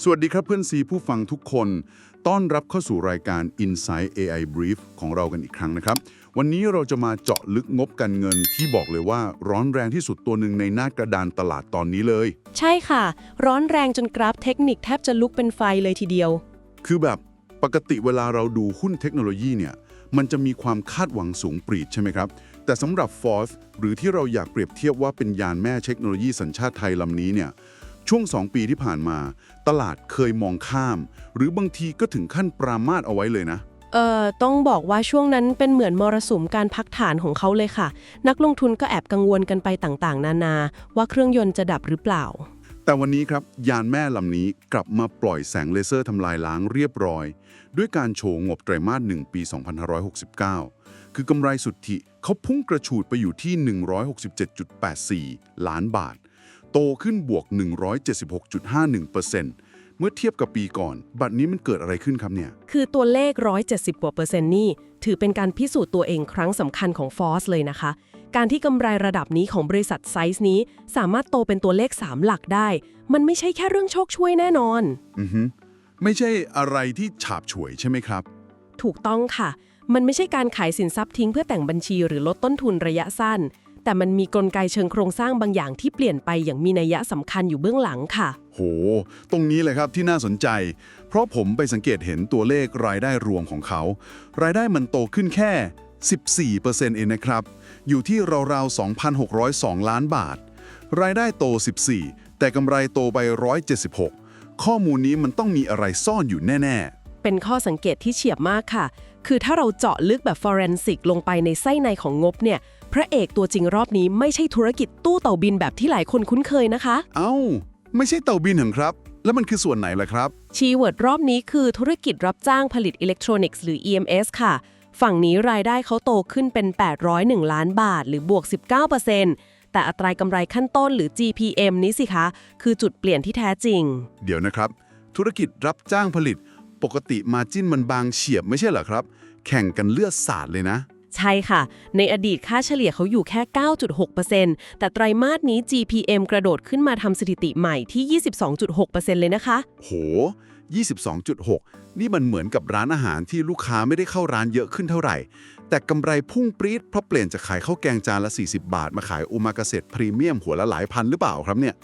สวัสดีครับเพื่อนซีผู้ฟังทุกคนต้อนรับเข้าสู่รายการ Insight AI Brief ของเรากันอีกครั้งนะครับวันนี้เราจะมาเจาะลึกงบการเงินที่บอกเลยว่าร้อนแรงที่สุดตัวหนึ่งในหน้ากระดานตลาดตอนนี้เลย ใช่ค่ะ ร้อนแรงจนกราฟเทคนิคแทบจะลุกเป็นไฟเลยทีเดียว คือแบบปกติเวลาเราดูหุ้นเทคโนโลยีเนี่ยมันจะมีความคาดหวังสูงปรีดใช่ไหมครับแต่สำหรับ Forth หรือที่เราอยากเปรียบเทียบว่าเป็นยานแม่เทคโนโลยีสัญชาติไทยลำนี้เนี่ยช่วง 2 ปีที่ผ่านมาตลาดเคยมองข้าม หรือบางทีก็ถึงขั้นปรามาสเอาไว้เลยนะ ต้องบอกว่าช่วงนั้นเป็นเหมือนมรสุมการพักฐานของเขาเลยค่ะ นักลงทุนก็แอบกังวลกันไปต่างๆ นานาว่าเครื่องยนต์จะดับหรือเปล่า แต่วันนี้ครับยานแม่ลำนี้กลับมาปล่อยแสงเลเซอร์ทำลายล้างเรียบร้อย ด้วยการโชว์งบไตรมาส 1 ปี 2569 คือกำไรสุทธิเขาพุ่งกระฉูดไปอยู่ที่ 167.84 ล้านบาท โตขึ้นบวก 176.51%เมื่อเทียบกับปีก่อน บัดนี้มันเกิดอะไรขึ้นครับเนี่ย คือตัวเลข170กว่าเปอร์เซ็นต์นี่ถือเป็นการพิสูจน์ตัวเองครั้งสำคัญของ Force เลยนะคะ การที่กำไรระดับนี้ของบริษัทไซส์นี้สามารถโตเป็นตัวเลข3หลักได้ มันไม่ใช่แค่เรื่องโชคช่วยแน่นอน อือฮึไม่ใช่อะไรที่ฉาบฉวยใช่ไหมครับ ถูกต้องค่ะ มันไม่ใช่การขายสินทรัพย์ทิ้งเพื่อแต่งบัญชีหรือลดต้นทุนระยะสั้น แต่มันมีกลไกเชิงโครงสร้างบางอย่างที่เปลี่ยนไปอย่างมีนัยสำคัญอยู่เบื้องหลังค่ะ โห ตรงนี้เลยครับที่น่าสนใจ เพราะผมไปสังเกตเห็นตัวเลขรายได้รวมของเขา รายได้มันโตขึ้นแค่ 14% เองนะครับ อยู่ที่ราวๆ 2,602 ล้านบาท รายได้โต 14 แต่กำไรโตไป 176 ข้อมูลนี้มันต้องมีอะไรซ่อนอยู่แน่ๆ เป็นข้อสังเกตที่เฉียบมากค่ะ คือถ้าเราเจาะลึกแบบ forensic ลงไปในไส้ในของงบเนี่ย พระเอกตัวจริงรอบนี้ไม่ใช่ธุรกิจตู้เต่าบินแบบที่หลายคนคุ้นเคยนะคะ เอ้า ไม่ใช่เต่าบินเหรอครับ แล้วมันคือส่วนไหนล่ะครับ คีย์เวิร์ดรอบนี้คือธุรกิจรับจ้างผลิตอิเล็กทรอนิกส์หรือ EMS ค่ะ ฝั่งนี้รายได้เขาโตขึ้นเป็น801ล้านบาทหรือบวก 19%แต่อัตรากำไรขั้นต้นหรือ GPM นี้สิคะ คือจุดเปลี่ยนที่แท้จริง เดี๋ยวนะครับ ธุรกิจรับจ้างผลิต ปกติมาจิ้นมันบางเฉียบไม่ใช่เหรอครับ แข่งกันเลือดสาดเลยนะ ใช่ค่ะ ในอดีตค่าเฉลี่ยเขาอยู่แค่ 9.6% แต่ไตรมาสนี้ GPM กระโดดขึ้นมาทำสถิติใหม่ที่ 22.6% เลยนะคะ โห 22.6 นี่มันเหมือนกับร้านอาหารที่ลูกค้าไม่ได้เข้าร้านเยอะขึ้นเท่าไหร่ แต่กำไรพุ่งปรี๊ดเพราะเปลี่ยนจากขายข้าวแกงจานละ 40 บาท มาขายโอมากาเสะพรีเมียมหัวละหลายพันหรือเปล่าครับเนี่ย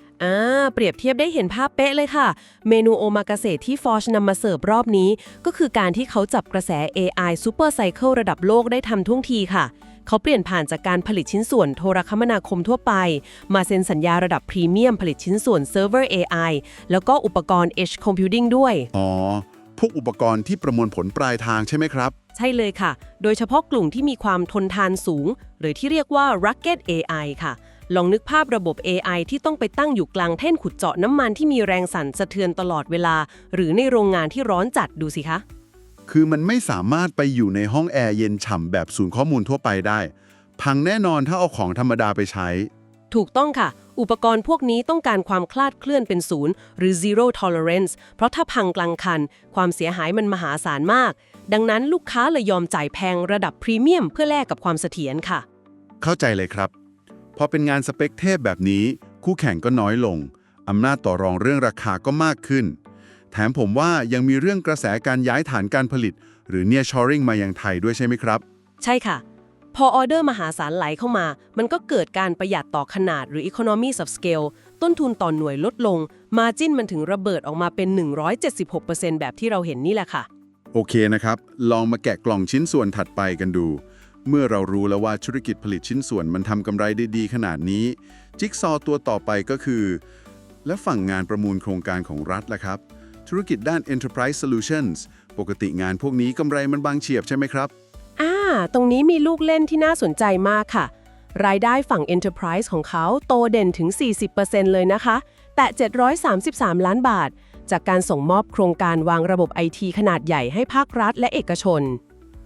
เปรียบเทียบได้เห็นภาพเป๊ะเลยค่ะ เมนูโอมากาเสะที่ Forge นำมาเสิร์ฟรอบนี้ ก็คือการที่เขาจับกระแส AI Super Cycle ระดับโลกได้ทันท่วงทีค่ะ เขาเปลี่ยนผ่านจากการผลิตชิ้นส่วนโทรคมนาคมทั่วไป มาเซ็นสัญญาระดับพรีเมียมผลิตชิ้นส่วนเซิร์ฟเวอร์ AI แล้วก็อุปกรณ์ Edge Computing ด้วย อ๋อ พวกอุปกรณ์ที่ประมวลผลปลายทางใช่ไหมครับ ใช่เลยค่ะ โดยเฉพาะกลุ่มที่มีความทนทานสูง หรือที่เรียกว่า Rugged AI ค่ะ ลองนึกภาพระบบ AI ที่ต้องไปตั้งอยู่กลางแท่นขุดเจาะน้ำมันที่มีแรงสั่นสะเทือนตลอดเวลา หรือในโรงงานที่ร้อนจัดดูสิคะ คือมันไม่สามารถไปอยู่ในห้องแอร์เย็นฉ่ำแบบศูนย์ข้อมูลทั่วไปได้ พังแน่นอนถ้าเอาของธรรมดาไปใช้ ถูกต้องค่ะ อุปกรณ์พวกนี้ต้องการความคลาดเคลื่อนเป็นศูนย์หรือ zero tolerance เพราะถ้าพังกลางคัน ความเสียหายมันมหาศาลมาก ดังนั้นลูกค้าเลยยอมจ่ายแพงระดับพรีเมียมเพื่อแลกกับความเสถียรค่ะ เข้าใจเลยครับ พอเป็นงานสเปคเทพแบบนี้ คู่แข่งก็น้อยลง อำนาจต่อรองเรื่องราคาก็มากขึ้น แถมผมว่ายังมีเรื่องกระแสการย้ายฐานการผลิต หรือ nearshoring มายังไทยด้วยใช่ไหมครับ ใช่ค่ะ พอออเดอร์มหาศาลไหลเข้ามา มันก็เกิดการประหยัดต่อขนาดหรือ economies of scale ต้นทุนต่อหน่วยลดลง margin มันถึงระเบิดออกมาเป็น 176% แบบที่เราเห็นนี่แหละค่ะ โอเคนะครับ ลองมาแกะกล่องชิ้นส่วนถัดไปกันดู เมื่อเรารู้แล้วว่าธุรกิจผลิตชิ้นส่วนมันทำกำไรได้ดีขนาดนี้ จิ๊กซอว์ตัวต่อไปก็คือ และฝั่งงานประมูลโครงการของรัฐล่ะครับ ธุรกิจด้าน Enterprise Solutions ปกติงานพวกนี้กำไรมันบางเฉียบใช่ไหมครับ ตรงนี้มีลูกเล่นที่น่าสนใจมากค่ะ รายได้ฝั่ง Enterprise ของเขาโตเด่นถึง 40% เลยนะคะ แต่733 ล้านบาท จากการส่งมอบโครงการวางระบบ IT ขนาดใหญ่ให้ภาครัฐและเอกชน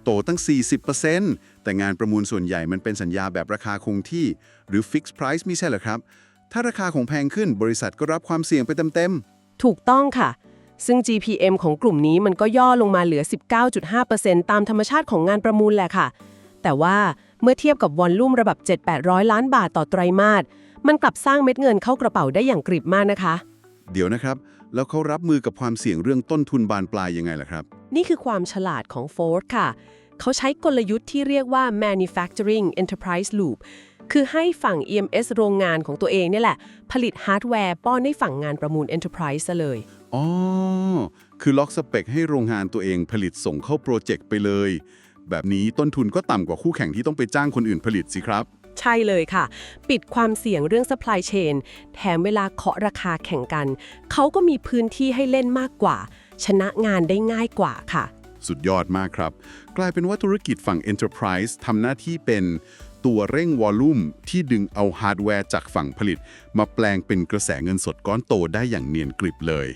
โตตั้ง 40% แต่งานประมูลส่วนใหญ่มันเป็นสัญญาแบบราคาคงที่ หรือ Fixed Price ไม่ใช่เหรอครับ ถ้าราคาของแพงขึ้นบริษัทก็รับความเสี่ยงไปเต็ม ถูกต้องค่ะ ซึ่ง GPM ของกลุ่มนี้มันก็ย่อลงมาเหลือ 19.5% ตามธรรมชาติของงานประมูลแหละค่ะ แต่ว่าเมื่อเทียบกับวอลลุ่มระดับ 7-800 ล้านบาทต่อไตรมาส มันกลับสร้างเม็ดเงินเข้ากระเป๋าได้อย่างกริบมากนะคะ ๆ เดี๋ยวนะครับ แล้วเขารับมือกับความเสี่ยงเรื่องต้นทุนบานปลายยังไงล่ะครับ นี่คือความฉลาดของ Ford ค่ะ เขาใช้กลยุทธ์ที่เรียกว่า manufacturing enterprise loop คือให้ฝั่ง EMS โรงงานของตัวเองเนี่ยแหละ ผลิตฮาร์ดแวร์ป้อนให้ฝั่งงานประมูล enterprise ซะเลย อ๋อ คือล็อกสเปคให้โรงงานตัวเองผลิตส่งเข้าโปรเจกต์ไปเลย แบบนี้ต้นทุนก็ต่ำกว่าคู่แข่งที่ต้องไปจ้างคนอื่นผลิตสิครับ ใช่เลยค่ะ ปิดความเสี่ยงเรื่อง supply chain แถมเวลาเคาะราคาแข่งกัน เขาก็มีพื้นที่ให้เล่นมากกว่า ชนะงานได้ง่ายกว่าค่ะ สุดยอดมากครับ กลายเป็นว่าธุรกิจฝั่ง Enterprise ทำหน้าที่เป็นตัวเร่งวอลลุ่มที่ดึงเอาฮาร์ดแวร์จากฝั่งผลิต มาแปลงเป็นกระแสเงินสดก้อนโตได้อย่างเนียนกริบเลย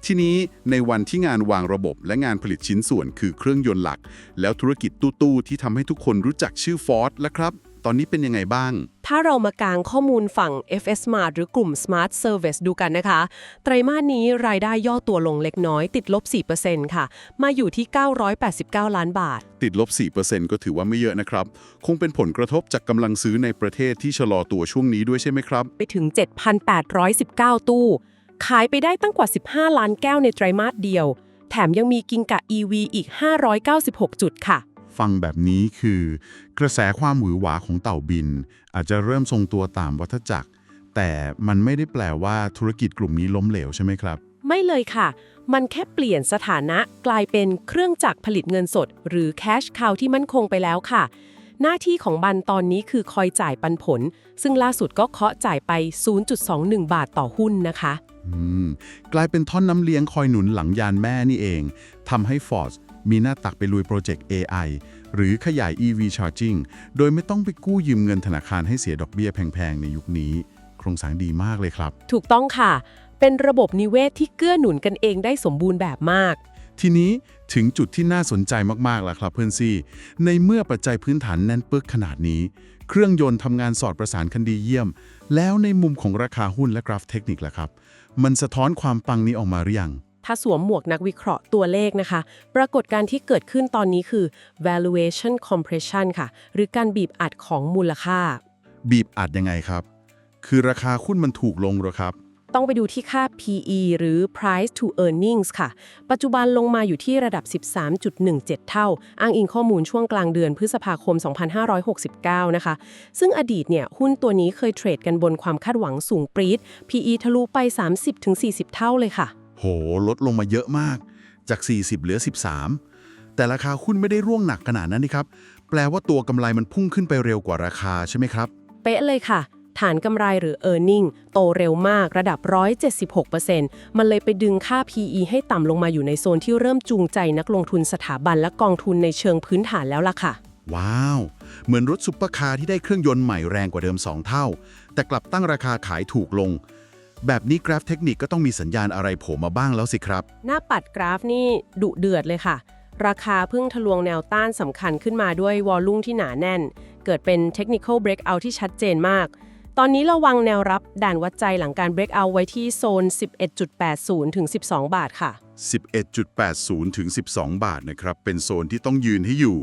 ทีนี้ในวันที่งานวางระบบและงานผลิตชิ้นส่วนคือเครื่องยนต์หลัก แล้วธุรกิจตู้ๆที่ทำให้ทุกคนรู้จักชื่อ Ford แล้วครับ ตอนนี้เป็นยังไงบ้าง ถ้าเรามากางข้อมูลฝั่ง FS Smart หรือกลุ่ม Smart Service ดูกันนะคะ ไตรมาสนี้รายได้ย่อตัวลงเล็กน้อยติดลบ 4% ค่ะ มาอยู่ที่ 989 ล้านบาท ติดลบ 4% ก็ถือว่าไม่เยอะนะครับ คงเป็นผลกระทบจากกำลังซื้อในประเทศที่ชะลอตัวช่วงนี้ด้วยใช่ไหมครับ ไปถึง 7,819 ตู้ ขายไปได้ตั้งกว่า 15 ล้านแก้วในไตรมาสเดียว แถมยังมีกิงกะ EV อีก 596 จุดค่ะ ฟังแบบนี้คือกระแสความหวือหวาของเต่าบิน อาจจะเริ่มทรงตัวตามวัฏจักร แต่มันไม่ได้แปลว่าธุรกิจกลุ่มนี้ล้มเหลวใช่ไหมครับ ไม่เลยค่ะ มันแค่เปลี่ยนสถานะกลายเป็นเครื่องจักรผลิตเงินสด หรือ cash cow ที่มั่นคงไปแล้วค่ะ หน้าที่ของบันตอนนี้คือคอยจ่ายปันผล ซึ่งล่าสุดก็เคาะจ่ายไป 0.21 บาทต่อหุ้นนะคะ กลายเป็นท่อนน้ำเลี้ยงคอยหนุนหลังยานแม่นี่เองทำให้ Ford มีหน้าตักไปลุยโปรเจกต์ AI หรือขยาย EV Charging โดยไม่ต้องไปกู้ยืมเงินธนาคารให้เสียดอกเบี้ยแพงๆ ในยุคนี้ โครงสร้างดีมากเลยครับ ถูกต้องค่ะ เป็นระบบนิเวศที่เกื้อหนุนกันเองได้สมบูรณ์แบบมาก ทีนี้ถึงจุดที่น่าสนใจมากๆแล้วครับเพื่อนซี่ ในเมื่อปัจจัยพื้นฐานแน่นปึกขนาดนี้ เครื่องยนต์ทำงานสอดประสานกันดีเยี่ยม แล้วในมุมของราคาหุ้นและกราฟเทคนิคล่ะครับ มันสะท้อนความปังนี้ออกมาหรือยัง ถ้าสวมหมวกนักวิเคราะห์ตัวเลขนะคะ ปรากฏการณ์ที่เกิดขึ้นตอนนี้คือ valuation compression ค่ะ หรือการบีบอัดของมูลค่า บีบอัดยังไงครับ คือราคาหุ้นมันถูกลงหรอครับ ต้องไปดูที่ค่า PE หรือ price to earnings ค่ะ ปัจจุบันลงมาอยู่ที่ระดับ 13.17 เท่า อ้างอิงข้อมูลช่วงกลางเดือนพฤษภาคม 2569 นะคะ ซึ่งอดีตเนี่ยหุ้นตัวนี้เคยเทรดกันบนความคาดหวังสูงปรี๊ด PE ทะลุไป 30-40 เท่าเลยค่ะ โห ลดลงมาเยอะมาก จาก 40 เหลือ 13 แต่ราคาหุ้นไม่ได้ร่วงหนักขนาดนั้นนี่ครับ แปลว่าตัวกำไรมันพุ่งขึ้นไปเร็วกว่าราคาใช่ไหมครับ เป๊ะเลยค่ะ ฐานกำไรหรือ earning โตเร็วมากระดับ 176% มันเลยไปดึงค่า PE ให้ต่ำลงมาอยู่ในโซนที่เริ่มจูงใจนักลงทุนสถาบันและกองทุนในเชิงพื้นฐานแล้วล่ะค่ะ ว้าว เหมือนรถซุปเปอร์คาร์ที่ได้เครื่องยนต์ใหม่แรงกว่าเดิม 2 เท่า แต่กลับตั้งราคาขายถูกลง แบบนี้กราฟเทคนิคก็ต้องมีสัญญาณอะไรโผล่มาบ้างแล้วสิครับ หน้าปัดกราฟนี่ดุเดือดเลยค่ะ ราคาเพิ่งทะลวงแนวต้านสำคัญขึ้นมาด้วยวอลลุ่มที่หนาแน่น เกิดเป็น technical breakout ที่ชัดเจนมาก ตอนนี้ระวังแนวรับด่านวัดใจหลังการ breakout ไว้ที่โซน 11.80 ถึง 12 บาทค่ะ 11.80 ถึง 12 บาทนะครับ เป็นโซนที่ต้องยืนให้อยู่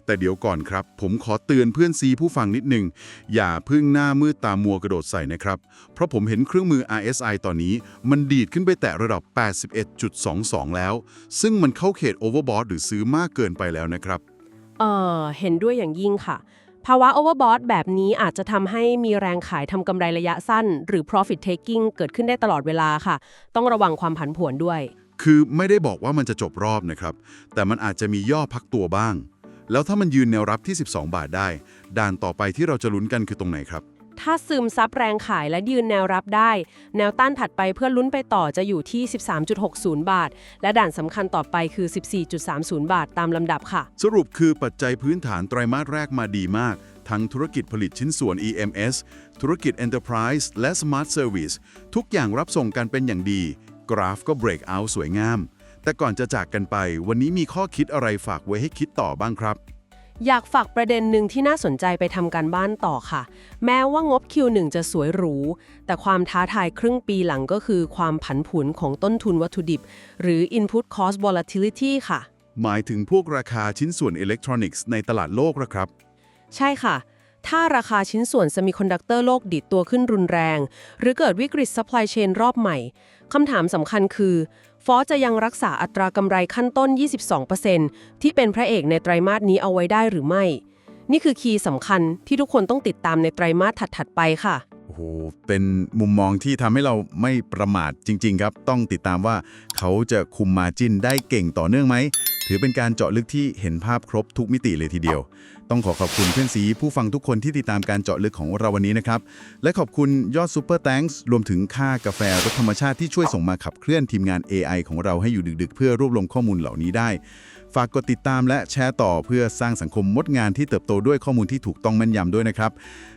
แต่เดี๋ยวก่อนครับ ผมขอเตือนเพื่อนซีผู้ฟังนิดนึง อย่าพึ่งหน้ามืดตามัวกระโดดใส่นะครับ เพราะผมเห็นเครื่องมือ RSI ตอนนี้ มันดีดขึ้นไปแตะระดับ 81.22 แล้ว ซึ่งมันเข้าเขต overbought หรือซื้อมากเกินไปแล้วนะครับ เห็นด้วยอย่างยิ่งค่ะ ภาวะ overbought แบบนี้อาจจะทำให้มีแรงขายทำกำไรระยะสั้น หรือ profit taking เกิดขึ้นได้ตลอดเวลาค่ะ ต้องระวังความผันผวนด้วย คือไม่ได้บอกว่ามันจะจบรอบนะครับ แต่มันอาจจะมีย่อพักตัวบ้าง แล้วถ้ามันยืนแนวรับที่ 12 บาทได้ ด่านต่อไปที่เราจะลุ้นกันคือตรงไหนครับ ถ้าซึมซับแรงขายและยืนแนวรับได้ แนวต้านถัดไปเพื่อลุ้นไปต่อจะอยู่ที่ 13.60 บาท และด่านสำคัญต่อไปคือ 14.30 บาทตามลำดับค่ะ สรุปคือปัจจัยพื้นฐานไตรมาสแรกมาดีมาก ทั้งธุรกิจผลิตชิ้นส่วน EMS ธุรกิจ Enterprise และ Smart Service ทุกอย่างรับส่งกันเป็นอย่างดี กราฟก็ break out สวยงาม แต่ก่อนจะจากกันไป วันนี้มีข้อคิดอะไรฝากไว้ให้คิดต่อบ้างครับ อยากฝากประเด็นหนึ่งที่น่าสนใจไปทำการบ้านต่อค่ะ แม้ว่างบ Q1 จะสวยหรู แต่ความท้าทายครึ่งปีหลังก็คือความผันผวนของต้นทุนวัตถุดิบ หรือ input cost volatility ค่ะ หมายถึงพวกราคาชิ้นส่วนอิเล็กทรอนิกส์ในตลาดโลกนะครับ ใช่ค่ะ ถ้าราคาชิ้นส่วนเซมิคอนดักเตอร์โลกดิดตัวขึ้นรุนแรง หรือเกิดวิกฤต supply chain รอบใหม่ คำถามสำคัญคือฟอสจะยังรักษาอัตรากำไรขั้นต้น 22% ที่เป็นพระเอกในไตรมาสนี้เอาไว้ได้หรือไม่ นี่คือคีย์สำคัญที่ทุกคนต้องติดตามในไตรมาสถัดๆไปค่ะ โอ้โห เป็นมุมมองที่ทำให้เราไม่ประมาทจริงๆครับ ต้องติดตามว่าเขาจะคุมมาจิ้นได้เก่งต่อเนื่องไหม ถือเป็นการเจาะลึกที่เห็นภาพครบทุกมิติเลยทีเดียว ต้องขอบคุณเพื่อนสีผู้ฟังทุกคนที่ติดตามการเจาะลึกของเราวันนี้นะครับ และขอบคุณยอดซูเปอร์แตงส์รวมถึงค่ากาแฟรสธรรมชาติที่ช่วยส่งมาขับเคลื่อนทีมงาน AI ของเราให้อยู่ดึกๆ เพื่อรวบรวมข้อมูลเหล่านี้ได้ ฝากกดติดตามและแชร์ต่อเพื่อสร้างสังคมมดงานที่เติบโตด้วยข้อมูลที่ถูกต้องแม่นยำด้วยนะครับ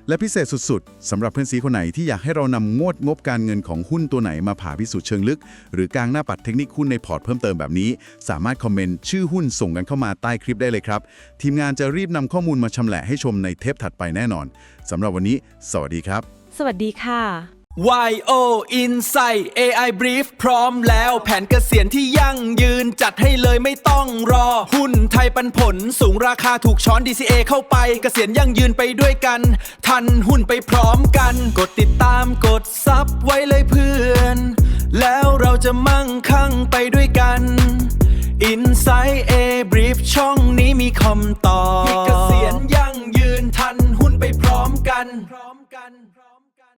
และพิเศษสุดๆสำหรับเพื่อนซีคนไหนที่อยากให้เรานำงบการเงินของหุ้นตัวไหนมาผ่าพิสูจน์เชิงลึก หรือกางหน้าปัดเทคนิคหุ้นในพอร์ตเพิ่มเติมแบบนี้ สามารถคอมเมนต์ชื่อหุ้นส่งกันเข้ามาใต้คลิปได้เลยครับ ทีมงานจะรีบนำข้อมูลมาชำแหละให้ชมในเทปถัดไปแน่นอนสำหรับวันนี้สวัสดีครับ สวัสดีค่ะ YO Insight AI Brief พร้อมแล้วแผนเกษียณที่ยั่งยืนจัดให้เลยไม่ต้องรอ หุ้นไทยปันผลสูงราคาถูกช้อน DCA เข้าไปเกษียณยั่งยืนไปด้วยกัน ทันหุ้นไปพร้อมกัน กดติดตามกดซับไว้เลยเพื่อน แล้วเราจะมั่งคั่งไปด้วยกัน Insight A Brief ช่องนี้มีคำตอบ